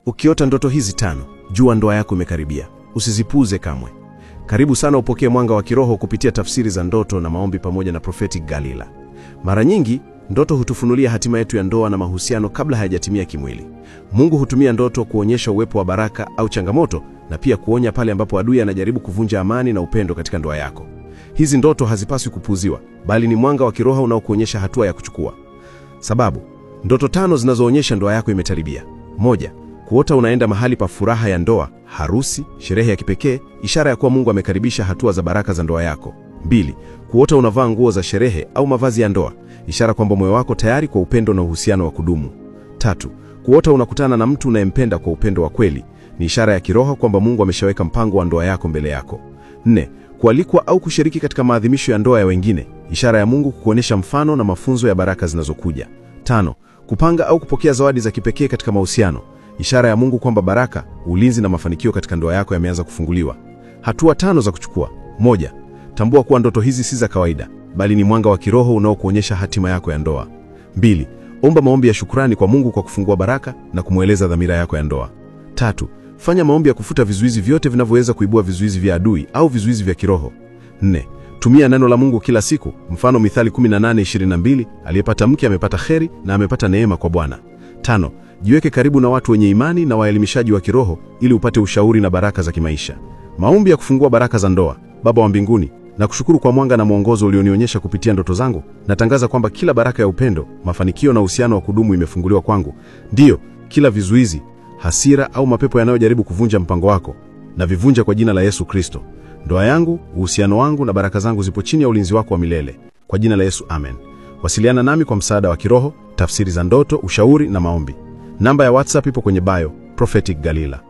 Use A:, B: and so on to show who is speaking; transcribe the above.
A: Ukiota ndoto hizi 5, jua ndoa yako imekaribia. Usizipuuze kamwe. Karibu sana upokee mwanga wa kiroho kupitia tafsiri za ndoto na maombi pamoja na Prophetic Galila. Mara nyingi, ndoto hutufunulia hatima yetu ya ndoa na mahusiano kabla hayajatimia kimwili. Mungu hutumia ndoto kuonyesha uwepo wa baraka au changamoto, na pia kuonya pale ambapo adui anajaribu kuvunja amani na upendo katika ndoa yako. Hizi ndoto hazipaswi kupuuziwa, bali ni mwanga wa kiroho unaokuonyesha hatua ya kuchukua. Sababu, ndoto 5 zinazoonyesha ndoa yako imekaribia. 1. Kuota unaenda mahali pa furaha ya ndoa, harusi, sherehe ya kipekee, ishara ya kuwa Mungu amekaribisha hatua za baraka za ndoa yako. 2. Kuota unavaa nguo za sherehe au mavazi ya ndoa, ishara kwamba moyo wako tayari kwa upendo na uhusiano wa kudumu. 3. Kuota unakutana na mtu unayempenda kwa upendo wa kweli, ni ishara ya kiroho kwamba Mungu ameshaweka mpango wa ndoa yako mbele yako. 4. Kualikwa au kushiriki katika maadhimisho ya ndoa ya wengine, ishara ya Mungu kukuonesha mfano na mafunzo ya baraka zinazokuja. 5. Kupanga au kupokea zawadi za kipekee katika mahusiano, ishara ya Mungu kwamba baraka, ulinzi na mafanikio katika ndoa yako yameanza kufunguliwa. Hatua 5 za kuchukua. 1. Tambua kuwa ndoto hizi si za kawaida, bali ni mwanga wa kiroho unaokuonyesha hatima yako ya ndoa. 2. Omba maombi ya shukrani kwa Mungu kwa kufungua baraka na kumweleza dhamira yako ya ndoa. 3. Fanya maombi ya kufuta vizuizi vyote vinavyoweza kuibua vizuizi vya adui au vizuizi vya kiroho. 4. Tumia neno la Mungu kila siku, mfano Mithali 18:22, aliyepata mke amepata kheri na amepata neema kwa Bwana. 5. Jiweke karibu na watu wenye imani na waelimishaji wa kiroho ili upate ushauri na baraka za kimaisha. Maombi ya kufungua baraka za ndoa. Baba wa mbinguni, nakushukuru kwa mwanga na mwongozo ulionionyesha kupitia ndoto zangu. Natangaza kwamba kila baraka ya upendo, mafanikio na uhusiano wa kudumu imefunguliwa kwangu. Ndiyo, kila vizuizi, hasira au mapepo yanayojaribu kuvunja mpango wako, na vivunja kwa jina la Yesu Kristo. Ndoa yangu, uhusiano wangu na baraka zangu zipo chini ya ulinzi wako wa milele. Kwa jina la Yesu, amen. Wasiliana nami kwa msaada wa kiroho, tafsiri za ndoto, ushauri na maombi. Namba ya WhatsApp ipo kwenye bio, Prophetic Galila.